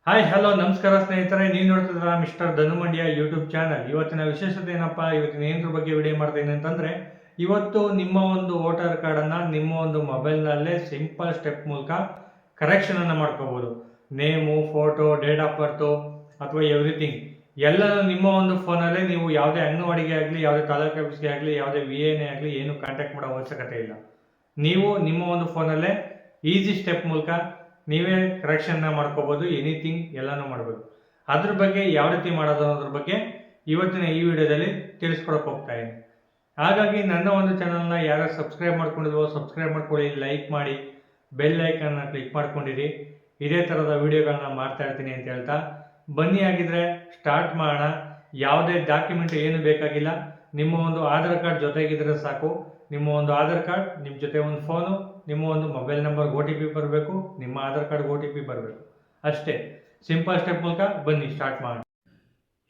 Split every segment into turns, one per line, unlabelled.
Hi hello ನಮಸ್ಕಾರ ಸ್ನೇಹಿತರೆ, ನೀವು ನೋಡ್ತಿದ್ರ ಮಿಸ್ಟರ್ ಧನುಮಂಡ್ಯ ಯೂಟ್ಯೂಬ್ ಚಾನಲ್. ಇವತ್ತಿನ ವಿಶೇಷತೆ ಏನಪ್ಪಾ, ಇವತ್ತಿನ ಏನರ ಬಗ್ಗೆ ವಿಡಿಯೋ ಮಾಡ್ತೀನಿ ಅಂತಂದ್ರೆ, ಇವತ್ತು ನಿಮ್ಮ ಒಂದು ವೋಟರ್ ಕಾರ್ಡನ್ನು ನಿಮ್ಮ ಒಂದು ಮೊಬೈಲ್ನಲ್ಲೇ ಸಿಂಪಲ್ ಸ್ಟೆಪ್ ಮೂಲಕ ಕರೆಕ್ಷನ್ ಅನ್ನು ಮಾಡ್ಕೋಬಹುದು. ನೇಮು, ಫೋಟೋ, ಡೇಟ್ ಆಫ್ ಬರ್ತು ಅಥವಾ ಎವ್ರಿಥಿಂಗ್ ಎಲ್ಲ ನಿಮ್ಮ ಒಂದು ಫೋನಲ್ಲೇ ನೀವು ಯಾವುದೇ ಅಂಗನವಾಡಿಗೆ ಆಗಲಿ, ಯಾವುದೇ ತಾಲೂಕು ಆಫೀಸ್ಗೆ ಆಗಲಿ, ಯಾವುದೇ VAನೇ ಆಗಲಿ ಏನು ಕಾಂಟ್ಯಾಕ್ಟ್ ಮಾಡೋ ಅವಶ್ಯಕತೆ ಇಲ್ಲ. ನೀವು ನಿಮ್ಮ ಒಂದು ಫೋನಲ್ಲೇ ಈಸಿ ಸ್ಟೆಪ್ ಮೂಲಕ ನೀವೇ ಕರೆಕ್ಷನ್ನ ಮಾಡ್ಕೋಬೋದು. ಎನಿಥಿಂಗ್ ಎಲ್ಲನೂ ಮಾಡ್ಬೋದು. ಅದ್ರ ಬಗ್ಗೆ ಯಾವ ರೀತಿ ಮಾಡೋದು ಅನ್ನೋದ್ರ ಬಗ್ಗೆ ಇವತ್ತಿನ ಈ ವಿಡಿಯೋದಲ್ಲಿ ತಿಳಿಸ್ಕೊಡಕ್ಕೆ ಹೋಗ್ತಾ ಇದ್ದೀನಿ. ಹಾಗಾಗಿ ನನ್ನ ಒಂದು ಚಾನಲ್ನ ಯಾರು ಸಬ್ಸ್ಕ್ರೈಬ್ ಮಾಡ್ಕೊಂಡಿದ್ವೋ ಸಬ್ಸ್ಕ್ರೈಬ್ ಮಾಡ್ಕೊಳ್ಳಿ, ಲೈಕ್ ಮಾಡಿ, ಬೆಲ್ ಐಕನ್ನ ಕ್ಲಿಕ್ ಮಾಡ್ಕೊಂಡಿರಿ. ಇದೇ ಥರದ ವಿಡಿಯೋಗಳನ್ನ ಮಾಡ್ತಾ ಇರ್ತೀನಿ ಅಂತ ಹೇಳ್ತಾ ಬನ್ನಿ. ಆಗಿದ್ರೆ ಸ್ಟಾರ್ಟ್ ಮಾಡೋಣ. ಯಾವುದೇ ಡಾಕ್ಯುಮೆಂಟ್ ಏನು ಬೇಕಾಗಿಲ್ಲ, ನಿಮ್ಮ ಒಂದು ಆಧಾರ್ ಕಾರ್ಡ್ ಜೊತೆಗಿದ್ರೆ ಸಾಕು. ನಿಮ್ಮ ಒಂದು ಆಧಾರ್ ಕಾರ್ಡ್, ನಿಮ್ಮ ಜೊತೆ ಒಂದು ಫೋನು, ನಿಮ್ಮ ಒಂದು ಮೊಬೈಲ್ ನಂಬರ್ OTP ಬರಬೇಕು, ನಿಮ್ಮ ಆಧಾರ್ ಕಾರ್ಡ್ OTP ಬರಬೇಕು, ಅಷ್ಟೇ. ಸಿಂಪಲ್ ಸ್ಟೆಪ್ ಮೂಲಕ ಬನ್ನಿ ಸ್ಟಾರ್ಟ್ ಮಾಡೋಣ.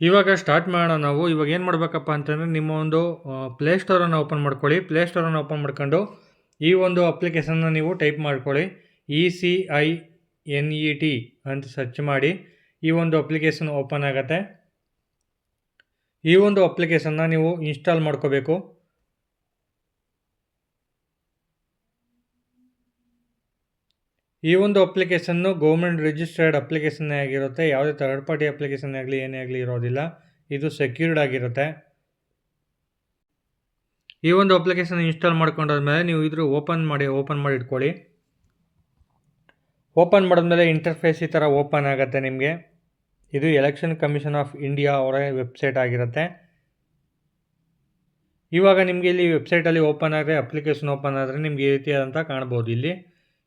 ಇವಾಗ ಸ್ಟಾರ್ಟ್ ಮಾಡೋಣ. ನಾವು ಇವಾಗ ಏನು ಮಾಡಬೇಕಪ್ಪ ಅಂತಂದರೆ, ನಿಮ್ಮ ಒಂದು ಪ್ಲೇಸ್ಟೋರನ್ನು ಓಪನ್ ಮಾಡ್ಕೊಳ್ಳಿ. ಪ್ಲೇಸ್ಟೋರನ್ನು ಓಪನ್ ಮಾಡ್ಕೊಂಡು ಈ ಒಂದು ಅಪ್ಲಿಕೇಶನ್ನ ನೀವು ಟೈಪ್ ಮಾಡ್ಕೊಳ್ಳಿ. ECINET ಅಂತ ಸರ್ಚ್ ಮಾಡಿ ಈ ಒಂದು ಅಪ್ಲಿಕೇಶನ್ ಓಪನ್ ಆಗುತ್ತೆ. ಈ ಒಂದು ಅಪ್ಲಿಕೇಶನ್ನ ನೀವು ಇನ್ಸ್ಟಾಲ್ ಮಾಡ್ಕೋಬೇಕು. ಈ ಒಂದು ಅಪ್ಲಿಕೇಶನ್ನು ಗೌರ್ಮೆಂಟ್ ರಿಜಿಸ್ಟರ್ಡ್ ಅಪ್ಲಿಕೇಶನ್ ಆಗಿರುತ್ತೆ. ಯಾವುದೇ ಥರ್ಡ್ ಪಾರ್ಟಿ ಅಪ್ಲಿಕೇಶನ್ ಆಗಲಿ ಏನೇ ಆಗಲಿ ಇರೋದಿಲ್ಲ. ಇದು ಸೆಕ್ಯೂರ್ಡ್ ಆಗಿರುತ್ತೆ. ಈ ಒಂದು ಅಪ್ಲಿಕೇಶನ್ ಇನ್ಸ್ಟಾಲ್ ಮಾಡ್ಕೊಂಡಾದ್ಮೇಲೆ ನೀವು ಇದ್ರ ಓಪನ್ ಮಾಡಿ ಇಟ್ಕೊಳ್ಳಿ. ಓಪನ್ ಮಾಡಿದ್ಮೇಲೆ ಇಂಟರ್ಫೇಸ್ ಈ ಥರ ಓಪನ್ ಆಗುತ್ತೆ ನಿಮಗೆ. ಇದು ಎಲೆಕ್ಷನ್ ಕಮಿಷನ್ ಆಫ್ ಇಂಡಿಯಾ ಅವರ ವೆಬ್ಸೈಟ್ ಆಗಿರುತ್ತೆ. ಇವಾಗ ನಿಮಗೆ ಇಲ್ಲಿ ವೆಬ್ಸೈಟಲ್ಲಿ ಓಪನ್ ಆದರೆ, ಅಪ್ಲಿಕೇಶನ್ ಓಪನ್ ಆದರೆ ನಿಮಗೆ ಈ ರೀತಿಯಾದಂಥ ಕಾಣ್ಬೋದು ಇಲ್ಲಿ.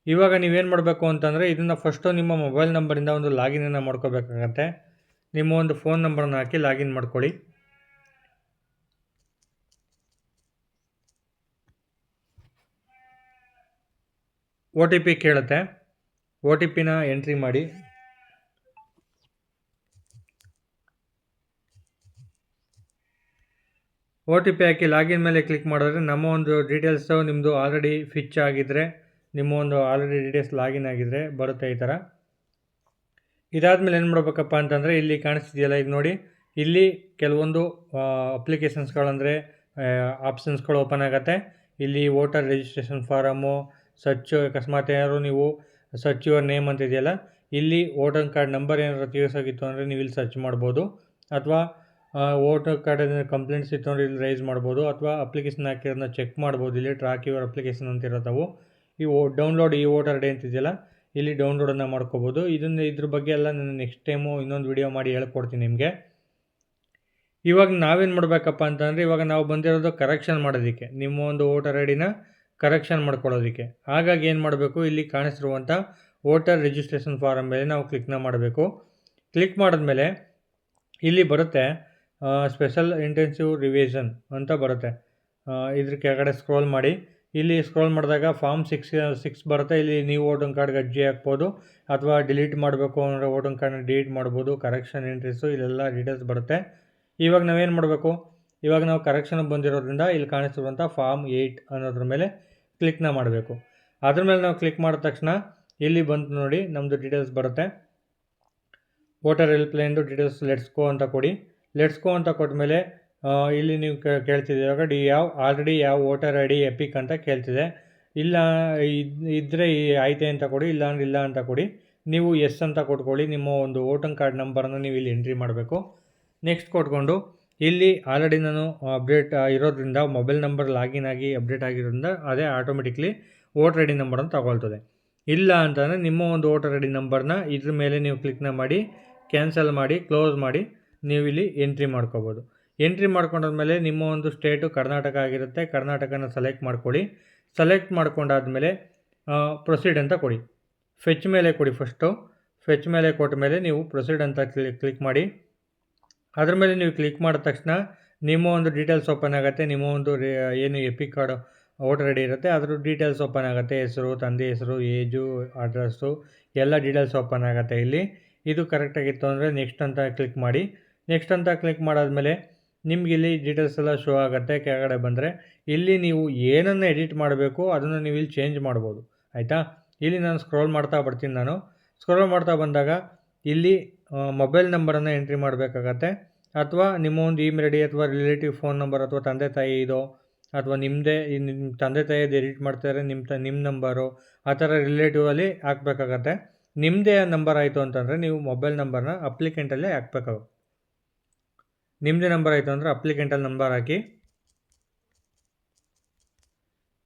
ಇವಾಗ ನೀವೇನು ಮಾಡಬೇಕು ಅಂತಂದರೆ, ಇದನ್ನು ಫಸ್ಟು ನಿಮ್ಮ ಮೊಬೈಲ್ ನಂಬರಿಂದ ಒಂದು ಲಾಗಿನನ್ನು ಮಾಡ್ಕೋಬೇಕಾಗತ್ತೆ. ನಿಮ್ಮ ಒಂದು ಫೋನ್ ನಂಬರನ್ನು ಹಾಕಿ ಲಾಗಿನ್ ಮಾಡ್ಕೊಳ್ಳಿ. OTP ಕೇಳುತ್ತೆ. OTPನ ಎಂಟ್ರಿ ಮಾಡಿ. OTP ಹಾಕಿ ಲಾಗಿನ್ ಮೇಲೆ ಕ್ಲಿಕ್ ಮಾಡಿದ್ರೆ ನಮ್ಮ ಒಂದು ಡೀಟೇಲ್ಸು ನಿಮ್ಮದು ಆಲ್ರೆಡಿ ಫಿಚ್ ಆಗಿದ್ದರೆ, ನಿಮ್ಮ ಒಂದು ಆಲ್ರೆಡಿ ಡೀಟೇಲ್ಸ್ ಲಾಗಿನ್ ಆಗಿದ್ದರೆ ಬರುತ್ತೆ ಈ ಥರ. ಇದಾದಮೇಲೆ ಏನು ಮಾಡಬೇಕಪ್ಪ ಅಂತಂದರೆ, ಇಲ್ಲಿ ಕಾಣಿಸ್ತಿದೆಯಲ್ಲ ಇದು ನೋಡಿ, ಇಲ್ಲಿ ಕೆಲವೊಂದು ಅಪ್ಲಿಕೇಶನ್ಸ್ಗಳಂದರೆ ಆಪ್ಷನ್ಸ್ಗಳು ಓಪನ್ ಆಗುತ್ತೆ. ಇಲ್ಲಿ ವೋಟರ್ ರಿಜಿಸ್ಟ್ರೇಷನ್ ಫಾರಮು, ಸರ್ಚ್, ಅಕಸ್ಮಾತ್ ಏನಾದ್ರು ನೀವು ಸರ್ಚ್ ಯುವರ್ ನೇಮ್ ಅಂತ ಇದೆಯಲ್ಲ, ಇಲ್ಲಿ ವೋಟರ್ ಕಾರ್ಡ್ ನಂಬರ್ ಏನಾದ್ರು ತಿಳಿಸೋಗಿತ್ತು ಅಂದರೆ ನೀವು ಇಲ್ಲಿ ಸರ್ಚ್ ಮಾಡ್ಬೋದು. ಅಥವಾ ವೋಟರ್ ಕಾರ್ಡ್ ಕಂಪ್ಲೇಂಟ್ಸ್ ಇತ್ತು ಅಂದರೆ ಇಲ್ಲಿ ರೈಸ್ ಮಾಡ್ಬೋದು. ಅಥವಾ ಅಪ್ಲಿಕೇಶನ್ ಹಾಕಿರೋದನ್ನ ಚೆಕ್ ಮಾಡ್ಬೋದು. ಇಲ್ಲಿ ಟ್ರ್ಯಾಕ್ ಯುವರ್ ಅಪ್ಲಿಕೇಶನ್ ಅಂತ ಇರೋದವು. ಡೌನ್ಲೋಡ್ ಈ ವೋಟರ್ ಡೇ ಅಂತಿದೆಯಲ್ಲ, ಇಲ್ಲಿ ಡೌನ್ಲೋಡನ್ನು ಮಾಡ್ಕೋಬೋದು. ಇದ್ರ ಬಗ್ಗೆ ಎಲ್ಲ ನಾನು ನೆಕ್ಸ್ಟ್ ಟೈಮು ಇನ್ನೊಂದು ವಿಡಿಯೋ ಮಾಡಿ ಹೇಳ್ಕೊಡ್ತೀನಿ ನಿಮಗೆ. ಇವಾಗ ನಾವೇನು ಮಾಡಬೇಕಪ್ಪ ಅಂತಂದರೆ, ಇವಾಗ ನಾವು ಬಂದಿರೋದು ಕರೆಕ್ಷನ್ ಮಾಡೋದಕ್ಕೆ, ನಿಮ್ಮ ಒಂದು ವೋಟರ್ ಐ ಡಿನ ಕರೆಕ್ಷನ್ ಮಾಡ್ಕೊಳ್ಳೋದಕ್ಕೆ. ಹಾಗಾಗಿ ಏನು ಮಾಡಬೇಕು, ಇಲ್ಲಿ ಕಾಣಿಸಿರುವಂಥ ವೋಟರ್ ರಿಜಿಸ್ಟ್ರೇಷನ್ ಫಾರಮ್ ಮೇಲೆ ನಾವು ಕ್ಲಿಕ್ನ ಮಾಡಬೇಕು. ಕ್ಲಿಕ್ ಮಾಡಿದ್ಮೇಲೆ ಇಲ್ಲಿ ಬರುತ್ತೆ ಸ್ಪೆಷಲ್ ಇಂಟೆನ್ಸಿವ್ ರಿವಿಷನ್ ಅಂತ ಬರುತ್ತೆ. ಇದ್ರ ಕೆಳಗಡೆ ಸ್ಕ್ರೋಲ್ ಮಾಡಿ. ಇಲ್ಲಿ ಸ್ಕ್ರೋಲ್ ಮಾಡಿದಾಗ ಫಾರ್ಮ್ 6 ಬರುತ್ತೆ. ಇಲ್ಲಿ ನೀವು ವೋಟರ್ ಕಾರ್ಡ್ಗೆ ಅರ್ಜಿ ಹಾಕ್ಬೋದು, ಅಥವಾ ಡಿಲೀಟ್ ಮಾಡಬೇಕು ಅಂದರೆ ವೋಟರ್ ಕಾರ್ಡ್ನ ಡಿಲೀಟ್ ಮಾಡ್ಬೋದು. ಕರೆಕ್ಷನ್ ಎಂಟ್ರೀಸು ಇಲ್ಲೆಲ್ಲ ಡೀಟೇಲ್ಸ್ ಬರುತ್ತೆ. ಇವಾಗ ನಾವೇನು ಮಾಡಬೇಕು, ಇವಾಗ ನಾವು ಕರೆಕ್ಷನ್ ಬಂದಿರೋದ್ರಿಂದ ಇಲ್ಲಿ ಕಾಣಿಸ್ತಿರುವಂಥ ಫಾರ್ಮ್ 8 ಅನ್ನೋದ್ರ ಮೇಲೆ ಕ್ಲಿಕ್ನ ಮಾಡಬೇಕು. ಅದ್ರ ಮೇಲೆ ನಾವು ಕ್ಲಿಕ್ ಮಾಡಿದ ತಕ್ಷಣ ಇಲ್ಲಿ ಬಂತು ನೋಡಿ, ನಮ್ಮದು ಡೀಟೇಲ್ಸ್ ಬರುತ್ತೆ. ವೋಟರ್ ಹೆಲ್ಪ್ಲೈನ್ದು ಡೀಟೇಲ್ಸ್ ಲೆಟ್ಸ್ ಗೋ ಅಂತ ಕೊಡಿ. ಲೆಟ್ಸ್ ಗೋ ಅಂತ ಕೊಟ್ಟಮೇಲೆ ಇಲ್ಲಿ ನೀವು ಕೇಳ್ತಿದೆ, ಇವಾಗ ಆಲ್ರೆಡಿ ಯಾವ ವೋಟರ್ ಐ ಡಿ ಎಪಿಕ್ ಅಂತ ಕೇಳ್ತಿದೆ. ಇಲ್ಲ ಇದ್ದರೆ ಆಯ್ತೆ ಅಂತ ಕೊಡಿ, ಇಲ್ಲ ಅಂದ್ರೆ ಇಲ್ಲ ಅಂತ ಕೊಡಿ. ನೀವು ಎಸ್ ಅಂತ ಕೊಟ್ಕೊಳ್ಳಿ. ನಿಮ್ಮ ಒಂದು ವೋಟರ್ ಕಾರ್ಡ್ ನಂಬರನ್ನು ನೀವು ಇಲ್ಲಿ ಎಂಟ್ರಿ ಮಾಡಬೇಕು. ನೆಕ್ಸ್ಟ್ ಕೊಟ್ಕೊಂಡು ಇಲ್ಲಿ ಆಲ್ರೆಡಿ ನಾನು ಅಪ್ಡೇಟ್ ಇರೋದ್ರಿಂದ, ಮೊಬೈಲ್ ನಂಬರ್ ಲಾಗಿನ್ ಆಗಿ ಅಪ್ಡೇಟ್ ಆಗಿರೋದ್ರಿಂದ ಅದೇ ಆಟೋಮೆಟಿಕ್ಲಿ ವೋಟರ್ ಐ ಡಿ ನಂಬರನ್ನು ತಗೊಳ್ತದೆ. ಇಲ್ಲ ಅಂತಂದರೆ ನಿಮ್ಮ ಒಂದು ವೋಟರ್ ಐ ಡಿ ನಂಬರ್ನ ಇದ್ರ ಮೇಲೆ ನೀವು ಕ್ಲಿಕ್ನ ಮಾಡಿ, ಕ್ಯಾನ್ಸಲ್ ಮಾಡಿ, ಕ್ಲೋಸ್ ಮಾಡಿ ನೀವು ಇಲ್ಲಿ ಎಂಟ್ರಿ ಮಾಡ್ಕೋಬೋದು. ಎಂಟ್ರಿ ಮಾಡ್ಕೊಂಡಾದ್ಮೇಲೆ ನಿಮ್ಮ ಒಂದು ಸ್ಟೇಟು ಕರ್ನಾಟಕ ಆಗಿರುತ್ತೆ. ಕರ್ನಾಟಕನ ಸೆಲೆಕ್ಟ್ ಮಾಡ್ಕೊಳ್ಳಿ. ಸೆಲೆಕ್ಟ್ ಮಾಡ್ಕೊಂಡಾದ್ಮೇಲೆ ಪ್ರೊಸೀಡ್ ಅಂತ ಕೊಡಿ. ಫೆಚ್ ಮೇಲೆ ಕೊಡಿ. ಫಸ್ಟು ಫೆಚ್ ಮೇಲೆ ಕೊಟ್ಟ ಮೇಲೆ ನೀವು ಪ್ರೊಸೀಡ್ ಅಂತ ಕ್ಲಿಕ್ ಮಾಡಿ. ಅದ್ರ ಮೇಲೆ ನೀವು ಕ್ಲಿಕ್ ಮಾಡಿದ ತಕ್ಷಣ ನಿಮ್ಮ ಒಂದು ಡೀಟೇಲ್ಸ್ ಓಪನ್ ಆಗುತ್ತೆ. ನಿಮ್ಮ ಒಂದು ಏನು EPIC card voter I D ಇರುತ್ತೆ ಅದ್ರ ಡೀಟೇಲ್ಸ್ ಓಪನ್ ಆಗುತ್ತೆ. ಹೆಸರು, ತಂದೆ ಹೆಸರು, ಏಜು, ಅಡ್ರೆಸ್ಸು ಎಲ್ಲ ಡೀಟೇಲ್ಸ್ ಓಪನ್ ಆಗುತ್ತೆ. ಇಲ್ಲಿ ಇದು ಕರೆಕ್ಟಾಗಿತ್ತು ಅಂದರೆ ನೆಕ್ಸ್ಟ್ ಅಂತ ಕ್ಲಿಕ್ ಮಾಡಿ. ನೆಕ್ಸ್ಟ್ ಅಂತ ಕ್ಲಿಕ್ ಮಾಡಾದಮೇಲೆ ನಿಮ್ಗೆ ಇಲ್ಲಿ ಡೀಟೇಲ್ಸ್ ಎಲ್ಲ ಶೋ ಆಗುತ್ತೆ. ಕೆಳಗಡೆ ಬಂದರೆ ಇಲ್ಲಿ ನೀವು ಏನನ್ನು ಎಡಿಟ್ ಮಾಡಬೇಕು ಅದನ್ನು ನೀವು ಇಲ್ಲಿ ಚೇಂಜ್ ಮಾಡ್ಬೋದು. ಆಯಿತಾ? ಇಲ್ಲಿ ನಾನು ಸ್ಕ್ರೋಲ್ ಮಾಡ್ತಾ ಬರ್ತೀನಿ. ಸ್ಕ್ರೋಲ್ ಮಾಡ್ತಾ ಬಂದಾಗ ಇಲ್ಲಿ ಮೊಬೈಲ್ ನಂಬರನ್ನು ಎಂಟ್ರಿ ಮಾಡಬೇಕಾಗತ್ತೆ, ಅಥವಾ ನಿಮ್ಮ ಒಂದು ಇಮೇಲ್ ಐ ಡಿ ಅಥವಾ ರಿಲೇಟಿವ್ ಫೋನ್ ನಂಬರ್ ಅಥವಾ ತಂದೆ ತಾಯಿದೋ ಅಥವಾ ನಿಮ್ಮದೇ ನಿಮ್ಮ ತಂದೆ ತಾಯಿದು ಎಡಿಟ್ ಮಾಡ್ತಾರೆ ನಿಮ್ಮ ನಂಬರು ಆ ಥರ ರಿಲೇಟಿವಲ್ಲಿ ಹಾಕಬೇಕಾಗತ್ತೆ. ನಿಮ್ಮದೇ ನಂಬರ್ ಆಯಿತು ಅಂತಂದರೆ ನೀವು ಮೊಬೈಲ್ ನಂಬರ್ನ ಅಪ್ಲಿಕೆಂಟಲ್ಲೇ ಹಾಕಬೇಕಾಗುತ್ತೆ. ನಿಮ್ಮದೇ ನಂಬರ್ ಆಯಿತು ಅಂದರೆ ಅಪ್ಲಿಕೆಂಟಲ್ಲಿ ನಂಬರ್ ಹಾಕಿ,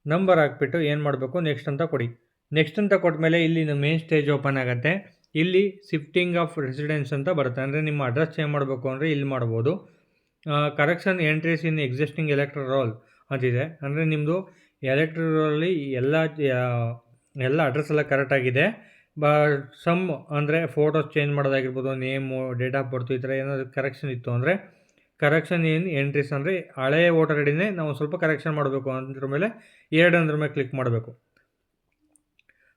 ನಂಬರ್ ಹಾಕ್ಬಿಟ್ಟು ಏನು ಮಾಡಬೇಕು, ನೆಕ್ಸ್ಟ್ ಅಂತ ಕೊಡಿ. ನೆಕ್ಸ್ಟ್ ಅಂತ ಕೊಟ್ಟಮೇಲೆ ಇಲ್ಲಿ ಮೇನ್ ಸ್ಟೇಜ್ ಓಪನ್ ಆಗುತ್ತೆ. ಇಲ್ಲಿ ಶಿಫ್ಟಿಂಗ್ ಆಫ್ ರೆಸಿಡೆನ್ಸ್ ಅಂತ ಬರುತ್ತೆ, ಅಂದರೆ ನಿಮ್ಮ ಅಡ್ರೆಸ್ ಚೇಂಜ್ ಮಾಡಬೇಕು ಅಂದರೆ ಇಲ್ಲಿ ಮಾಡ್ಬೋದು. Correction entries in existing electoral roll ಅಂತಿದೆ, ಅಂದರೆ ನಿಮ್ಮದು ಎಲೆಕ್ಟ್ರಲ್ ರೋಲಲ್ಲಿ ಎಲ್ಲ ಅಡ್ರೆಸ್ ಎಲ್ಲ ಕರೆಕ್ಟಾಗಿದೆ. ಸಮ್ ಅಂದರೆ ಫೋಟೋಸ್ ಚೇಂಜ್ ಮಾಡೋದಾಗಿರ್ಬೋದು, ನೇಮು, ಡೇಟ್ ಆಫ್ ಬರ್ತು, ಈ ಥರ ಏನಾದರೂ ಕರೆಕ್ಷನ್ ಇತ್ತು ಅಂದರೆ ಕರೆಕ್ಷನ್ ಇನ್ ಎಂಟ್ರೀಸ್ ಅಂದರೆ ಹಳೆಯ ವೋಟರ್ ಐ ಡಿನೇ ನಾವು ಸ್ವಲ್ಪ ಕರೆಕ್ಷನ್ ಮಾಡಬೇಕು ಅಂದ್ರ ಮೇಲೆ ಅಂದ್ರ ಮೇಲೆ ಕ್ಲಿಕ್ ಮಾಡಬೇಕು.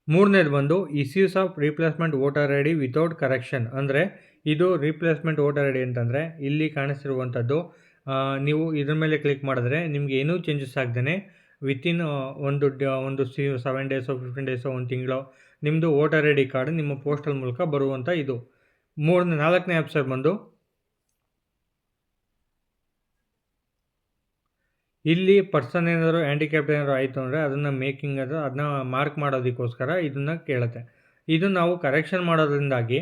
ಮೂರನೇದು ಬಂದು issues of replacement voter I D without correction, ಅಂದರೆ ಇದು ರೀಪ್ಲೇಸ್ಮೆಂಟ್ ವೋಟರ್ ಐ ಡಿ ಅಂತಂದರೆ ಇಲ್ಲಿ ಕಾಣಿಸ್ತಿರುವಂಥದ್ದು. ನೀವು ಇದ್ರ ಮೇಲೆ ಕ್ಲಿಕ್ ಮಾಡಿದ್ರೆ ನಿಮಗೆ ಏನೂ ಚೇಂಜಸ್ ಆಗ್ದೇ ವಿತಿನ್ ಒಂದು 7 ಡೇಸೋ 15 ಡೇಸೋ ಒಂದು ತಿಂಗಳು ನಿಮ್ಮದು ವೋಟರ್ ಐ ಡಿ ಕಾರ್ಡ್ ನಿಮ್ಮ ಪೋಸ್ಟಲ್ ಮೂಲಕ ಬರುವಂಥ ಇದು. 4ನೇ ಆಪ್ಷನ್ ಬಂದು ಇಲ್ಲಿ ಪರ್ಸನ್ ಏನಾದರೂ ಹ್ಯಾಂಡಿಕ್ಯಾಪ್ಟ್ ಏನಾದರೂ ಆಯಿತು ಅಂದರೆ ಅದನ್ನು ಅದನ್ನ ಮಾರ್ಕ್ ಮಾಡೋದಕ್ಕೋಸ್ಕರ ಇದನ್ನು ಕೇಳುತ್ತೆ. ಇದು ನಾವು ಕರೆಕ್ಷನ್ ಮಾಡೋದ್ರಿಂದಾಗಿ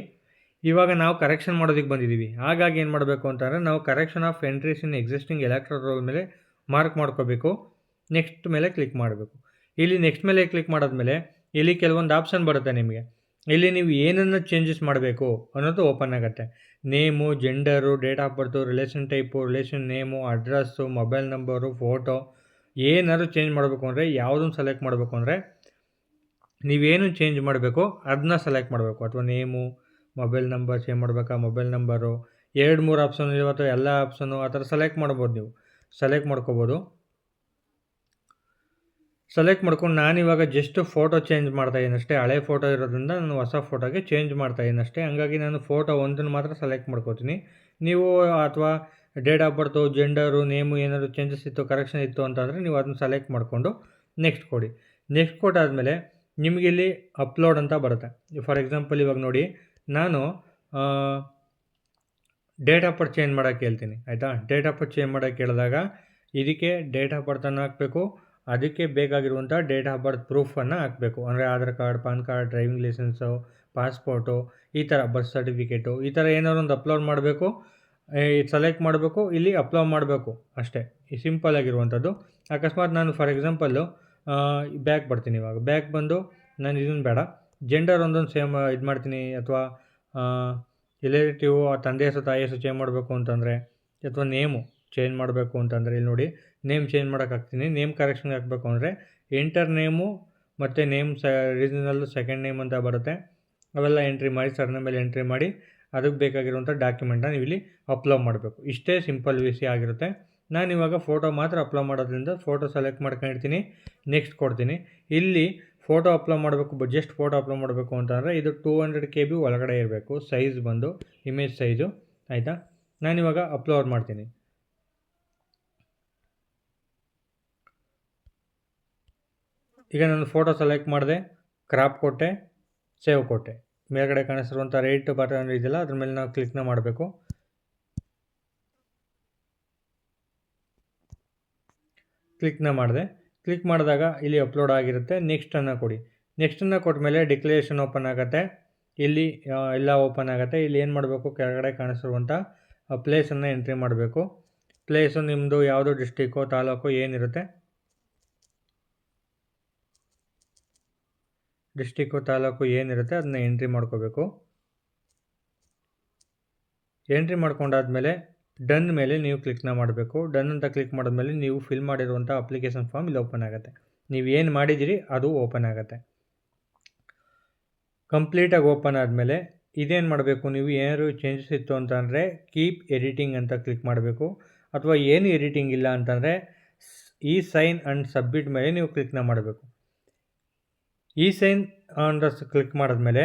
ಇವಾಗ ನಾವು ಕರೆಕ್ಷನ್ ಮಾಡೋದಕ್ಕೆ ಬಂದಿದ್ದೀವಿ. ಹಾಗಾಗಿ ಏನು ಮಾಡಬೇಕು ಅಂತಂದರೆ ನಾವು correction of entries in existing electoral roll ಮೇಲೆ ಮಾರ್ಕ್ ಮಾಡ್ಕೋಬೇಕು. ನೆಕ್ಸ್ಟ್ ಮೇಲೆ ಕ್ಲಿಕ್ ಮಾಡಬೇಕು. ಇಲ್ಲಿ ನೆಕ್ಸ್ಟ್ ಮೇಲೆ ಕ್ಲಿಕ್ ಮಾಡಿದ್ಮೇಲೆ ಇಲ್ಲಿ ಕೆಲವೊಂದು ಆಪ್ಷನ್ ಬರುತ್ತೆ ನಿಮಗೆ. ಇಲ್ಲಿ ನೀವು ಏನನ್ನು ಚೇಂಜಸ್ ಮಾಡಬೇಕು ಅನ್ನೋದು ಓಪನ್ ಆಗುತ್ತೆ. Name, gender, date of birth, relation type, relation name, address, mobile number, photo ಏನಾದ್ರು ಚೇಂಜ್ ಮಾಡಬೇಕು ಅಂದರೆ ಯಾವುದನ್ನು ಸೆಲೆಕ್ಟ್ ಮಾಡಬೇಕು ಅಂದರೆ ನೀವೇನು ಚೇಂಜ್ ಮಾಡಬೇಕು ಅದನ್ನ ಸೆಲೆಕ್ಟ್ ಮಾಡಬೇಕು. ಅಥವಾ ನೇಮು, ಮೊಬೈಲ್ ನಂಬರ್ ಚೇಂಜ್ ಮಾಡಬೇಕಾ, ಮೊಬೈಲ್ ನಂಬರು 2-3 ಆಪ್ಷನ್ ಇವತ್ತು ಎಲ್ಲ ಆಪ್ಷನ್ನು ಆ ಥರ ಸೆಲೆಕ್ಟ್ ಮಾಡ್ಬೋದು. ನೀವು ಸೆಲೆಕ್ಟ್ ಮಾಡ್ಕೋಬೋದು. ಸೆಲೆಕ್ಟ್ ಮಾಡ್ಕೊಂಡು ನಾನಿವಾಗ ಜಸ್ಟ್ ಫೋಟೋ ಚೇಂಜ್ ಮಾಡ್ತಾಯಿದ್ದೀನಿ ಅಷ್ಟೇ. ಹಳೆ ಫೋಟೋ ಇರೋದ್ರಿಂದ ನಾನು ಹೊಸ ಫೋಟೋಗೆ ಚೇಂಜ್ ಮಾಡ್ತಾಯಿದ್ದೀನಿ ಅಷ್ಟೇ. ಹಂಗಾಗಿ ನಾನು ಫೋಟೋ ಒಂದನ್ನು ಮಾತ್ರ ಸೆಲೆಕ್ಟ್ ಮಾಡ್ಕೋತೀನಿ. ನೀವು ಅಥವಾ date of birth, gender, name ಏನಾದರೂ ಚೇಂಜಸ್ ಇತ್ತು, ಕರೆಕ್ಷನ್ ಇತ್ತು ಅಂತಂದರೆ ನೀವು ಅದನ್ನು ಸೆಲೆಕ್ಟ್ ಮಾಡಿಕೊಂಡು ನೆಕ್ಸ್ಟ್ ಕೊಡಿ. ನೆಕ್ಸ್ಟ್ ಕೊಟ್ಟಾದಮೇಲೆ ನಿಮಗೆ ಇಲ್ಲಿ ಅಪ್ಲೋಡ್ ಅಂತ ಬರುತ್ತೆ. ಫಾರ್ ಎಕ್ಸಾಂಪಲ್ ಇವಾಗ ನೋಡಿ, ನಾನು ಡೇಟ್ ಆಫ್ ಬರ್ತ್ ಚೇಂಜ್ ಮಾಡೋಕ್ಕೆ ಹೇಳ್ತೀನಿ, ಆಯಿತಾ. ಡೇಟ್ ಆಫ್ ಬರ್ತ್ ಚೇಂಜ್ ಮಾಡೋಕ್ಕೆ ಹೇಳಿದಾಗ ಇದಕ್ಕೆ ಡೇಟ್ ಆಫ್ ಬರ್ತನ್ನು ಹಾಕಬೇಕು. ಅದಕ್ಕೆ ಬೇಕಾಗಿರುವಂಥ ಡೇಟ್ ಆಫ್ ಬರ್ತ್ ಪ್ರೂಫನ್ನು ಹಾಕಬೇಕು. ಅಂದರೆ Aadhaar card, PAN card, driving licence, passport, ಈ ಥರ ಬರ್ತ್ ಸರ್ಟಿಫಿಕೇಟು, ಈ ಥರ ಏನಾದ್ರು ಒಂದು ಅಪ್ಲೋಡ್ ಮಾಡಬೇಕು. ಸೆಲೆಕ್ಟ್ ಮಾಡಬೇಕು, ಇಲ್ಲಿ ಅಪ್ಲೋಡ್ ಮಾಡಬೇಕು ಅಷ್ಟೇ. ಈ ಸಿಂಪಲ್ ಆಗಿರುವಂಥದ್ದು. ಅಕಸ್ಮಾತ್ ನಾನು ಫಾರ್ ಎಕ್ಸಾಂಪಲ್ಲು ಬ್ಯಾಕ್ ಬರ್ತೀನಿ. ಇವಾಗ ಬ್ಯಾಕ್ ಬಂದು ನಾನು ಇದನ್ನು ಬೇಡ, ಜೆಂಡರ್ ಒಂದೊಂದು ಸೇಮ್ ಇದು ಮಾಡ್ತೀನಿ. ಅಥವಾ ರಿಲೇಟಿವ್ ತಂದೆ ಹೆಸರು ತಾಯಿ ಹೆಸರು ಚೇಂಜ್ ಮಾಡಬೇಕು ಅಂತಂದರೆ, ಅಥವಾ ನೇಮು ಚೇಂಜ್ ಮಾಡಬೇಕು ಅಂತಂದರೆ ಇಲ್ಲಿ ನೋಡಿ ನೇಮ್ ಚೇಂಜ್ ಮಾಡೋಕೆ ಹಾಕ್ತೀನಿ. ನೇಮ್ ಕರೆಕ್ಷನ್ಗೆ ಹಾಕಬೇಕು ಅಂದರೆ ಎಂಟರ್ ನೇಮು ಮತ್ತು ನೇಮ್ ರೀಸನಲ್ ಸೆಕೆಂಡ್ ನೇಮ್ ಅಂತ ಬರುತ್ತೆ. ಅವೆಲ್ಲ ಎಂಟ್ರಿ ಮಾಡಿ, ಸರ್ನೇಮ್ ಮೇಲೆ ಎಂಟ್ರಿ ಮಾಡಿ ಅದಕ್ಕೆ ಬೇಕಾಗಿರುವಂಥ ಡಾಕ್ಯುಮೆಂಟ್ನ ನೀವು ಇಲ್ಲಿ ಅಪ್ಲೋಡ್ ಮಾಡಬೇಕು. ಇಷ್ಟೇ ಸಿಂಪಲ್ ವಿಷಯ ಆಗಿರುತ್ತೆ. ನಾನಿವಾಗ ಫೋಟೋ ಮಾತ್ರ ಅಪ್ಲೋಡ್ ಮಾಡೋದ್ರಿಂದ ಫೋಟೋ ಸೆಲೆಕ್ಟ್ ಮಾಡ್ಕೊಂಡಿರ್ತೀನಿ, ನೆಕ್ಸ್ಟ್ ಕೊಡ್ತೀನಿ. ಇಲ್ಲಿ ಫೋಟೋ ಅಪ್ಲೋಡ್ ಮಾಡಬೇಕು, ಜಸ್ಟ್ ಫೋಟೋ ಅಪ್ಲೋಡ್ ಮಾಡಬೇಕು ಅಂತಂದರೆ ಇದು 200 KB ಒಳಗಡೆ ಇರಬೇಕು. ಸೈಜ್ ಬಂದು ಇಮೇಜ್ ಸೈಜು, ಆಯಿತಾ. ನಾನಿವಾಗ ಅಪ್ಲೋಡ್ ಮಾಡ್ತೀನಿ. ಈಗ ನಾನು ಫೋಟೋ ಸೆಲೆಕ್ಟ್ ಮಾಡಿದೆ, ಕ್ರಾಪ್ ಕೊಟ್ಟೆ, ಸೇವ್ ಕೊಟ್ಟೆ. ಮೇಲ್ಗಡೆ ಕಾಣಿಸಿರುವಂಥ ರೈಟ್ ಬಟನ್ ಇದೆಯಲ್ಲ ಅದ್ರ ಮೇಲೆ ನಾವು ಕ್ಲಿಕ್ನ ಮಾಡಬೇಕು. ಕ್ಲಿಕ್ನ ಮಾಡಿದೆ. ಕ್ಲಿಕ್ ಮಾಡಿದಾಗ ಇಲ್ಲಿ ಅಪ್ಲೋಡ್ ಆಗಿರುತ್ತೆ. ನೆಕ್ಸ್ಟನ್ನು ಕೊಡಿ. ನೆಕ್ಸ್ಟನ್ನು ಕೊಟ್ಟ ಮೇಲೆ ಡಿಕ್ಲರೇಷನ್ ಓಪನ್ ಆಗುತ್ತೆ. ಇಲ್ಲಿ ಎಲ್ಲ ಓಪನ್ ಆಗುತ್ತೆ. ಇಲ್ಲಿ ಏನು ಮಾಡಬೇಕು, ಕೆಳಗಡೆ ಕಾಣಿಸಿರುವಂಥ ಪ್ಲೇಸನ್ನು ಎಂಟ್ರಿ ಮಾಡಬೇಕು. ಪ್ಲೇಸು ನಿಮ್ಮದು ಯಾವುದು ಡಿಸ್ಟಿಕ್ಕು, ತಾಲೂಕು ಏನಿರುತ್ತೆ, ಡಿಸ್ಟಿಕ್ಕು ತಾಲೂಕು ಏನಿರುತ್ತೆ ಅದನ್ನ ಎಂಟ್ರಿ ಮಾಡ್ಕೋಬೇಕು. ಎಂಟ್ರಿ ಮಾಡ್ಕೊಂಡಾದ್ಮೇಲೆ ಡನ್ ಮೇಲೆ ನೀವು ಕ್ಲಿಕ್ನ ಮಾಡಬೇಕು. ಡನ್ ಅಂತ ಕ್ಲಿಕ್ ಮಾಡಿದ್ಮೇಲೆ ನೀವು ಫಿಲ್ ಮಾಡಿರುವಂಥ ಅಪ್ಲಿಕೇಶನ್ ಫಾರ್ಮ್ ಇಲ್ಲಿ ಓಪನ್ ಆಗುತ್ತೆ. ನೀವು ಏನು ಮಾಡಿದ್ದೀರಿ ಅದು ಓಪನ್ ಆಗುತ್ತೆ. ಕಂಪ್ಲೀಟಾಗಿ ಓಪನ್ ಆದಮೇಲೆ ಇದೇನು ಮಾಡಬೇಕು, ನೀವು ಏನಾದ್ರು ಚೇಂಜಸ್ ಇತ್ತು ಅಂತಂದರೆ ಕೀಪ್ ಎಡಿಟಿಂಗ್ ಅಂತ ಕ್ಲಿಕ್ ಮಾಡಬೇಕು. ಅಥವಾ ಏನು ಎಡಿಟಿಂಗ್ ಇಲ್ಲ ಅಂತಂದರೆ ಈ ಸೈನ್ ಆ್ಯಂಡ್ ಸಬ್ಮಿಟ್ ಮೇಲೆ ನೀವು ಕ್ಲಿಕ್ನ ಮಾಡಬೇಕು. ಈ ಸೈನ್ ಅಂತ ಕ್ಲಿಕ್ ಮಾಡಿದ್ಮೇಲೆ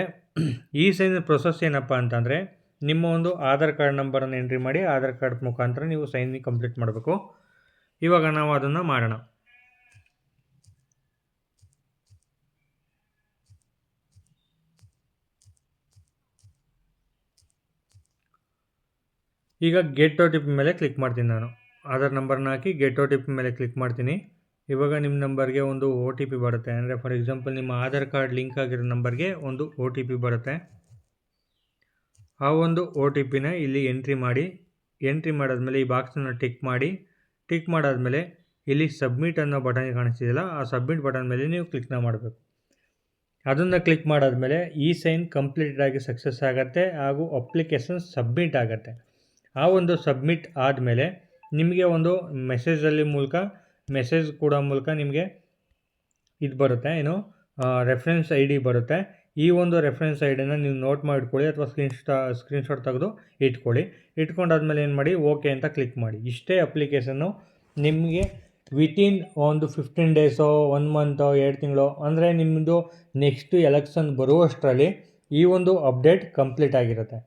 ಈ ಸೈನ್ ಪ್ರೊಸೆಸ್ ಏನಪ್ಪ ಅಂತಂದರೆ ನಿಮ್ಮ ಒಂದು ಆಧಾರ್ ಕಾರ್ಡ್ ನಂಬರನ್ನು ಎಂಟ್ರಿ ಮಾಡಿ ಆಧಾರ್ ಕಾರ್ಡ್ ಮುಖಾಂತರ ನೀವು ಸೈನ್ ಕಂಪ್ಲೀಟ್ ಮಾಡಬೇಕು. ಇವಾಗ ನಾವು ಅದನ್ನು ಮಾಡೋಣ. ಈಗ ಗೆಟ್ ಒ ಟಿ ಪಿ ಮೇಲೆ ಕ್ಲಿಕ್ ಮಾಡ್ತೀನಿ. ನಾನು ಆಧಾರ್ ನಂಬರ್ನ ಹಾಕಿ ಗೆಟ್ ಒ ಟಿ ಪಿ ಮೇಲೆ ಕ್ಲಿಕ್ ಮಾಡ್ತೀನಿ. ಇವಾಗ ನಿಮ್ಮ ನಂಬರ್ಗೆ ಒಂದು ಒ ಟಿ ಪಿ ಬರುತ್ತೆ. ಅಂದರೆ ಫಾರ್ ಎಕ್ಸಾಂಪಲ್ ನಿಮ್ಮ ಆಧಾರ್ ಕಾರ್ಡ್ ಲಿಂಕ್ ಆಗಿರೋ ನಂಬರ್ಗೆ ಒಂದು ಒ ಟಿ ಪಿ ಬರುತ್ತೆ. ಆ ಒಂದು ಒ ಟಿ ಪಿನ ಇಲ್ಲಿ ಎಂಟ್ರಿ ಮಾಡಿ. ಎಂಟ್ರಿ ಮಾಡಾದ್ಮೇಲೆ ಈ ಬಾಕ್ಸನ್ನು ಟಿಕ್ ಮಾಡಿ. ಟಿಕ್ ಮಾಡಾದ್ಮೇಲೆ ಇಲ್ಲಿ ಸಬ್ಮಿಟ್ ಅನ್ನೋ ಬಟನ್ ಕಾಣಿಸ್ತಿದೆಯಲ್ಲ, ಆ ಸಬ್ಮಿಟ್ ಬಟನ್ ಮೇಲೆ ನೀವು ಕ್ಲಿಕ್ನ ಮಾಡಬೇಕು. ಅದನ್ನು ಕ್ಲಿಕ್ ಮಾಡಾದ್ಮೇಲೆ ಈ ಸೈನ್ ಕಂಪ್ಲೀಟೆಡ್ ಆಗಿ ಸಕ್ಸಸ್ ಆಗುತ್ತೆ ಹಾಗೂ ಅಪ್ಲಿಕೇಶನ್ ಸಬ್ಮಿಟ್ ಆಗುತ್ತೆ. ಆ ಒಂದು ಸಬ್ಮಿಟ್ ಆದಮೇಲೆ ನಿಮಗೆ ಒಂದು ಮೆಸೇಜ್ ಕೊಡೋ ಮೂಲಕ ನಿಮಗೆ ಇದು ಬರುತ್ತೆ, ಏನು ರೆಫರೆನ್ಸ್ ಐ ಡಿ ಬರುತ್ತೆ. ಈ ಒಂದು ರೆಫರೆನ್ಸ್ ಐ ಡಿನ ನೀವು ನೋಟ್ ಮಾಡಿ ಇಟ್ಕೊಳ್ಳಿ ಅಥವಾ ಸ್ಕ್ರೀನ್ಶಾಟ್ ತೆಗೆದು ಇಟ್ಕೊಳ್ಳಿ. ಇಟ್ಕೊಂಡಾದ್ಮೇಲೆ ಏನು ಮಾಡಿ, ಓಕೆ ಅಂತ ಕ್ಲಿಕ್ ಮಾಡಿ. ಇಷ್ಟೇ ಅಪ್ಲಿಕೇಶನ್ನು ನಿಮಗೆ ವಿತಿನ್ ಒಂದು 15 ಡೇಸೋ 1 ಮಂತೋ 2 ತಿಂಗಳು ಅಂದರೆ ನಿಮ್ಮದು ನೆಕ್ಸ್ಟ್ ಎಲೆಕ್ಷನ್ ಬರುವಷ್ಟರಲ್ಲಿ ಈ ಒಂದು ಅಪ್ಡೇಟ್ ಕಂಪ್ಲೀಟ್ ಆಗಿರುತ್ತೆ.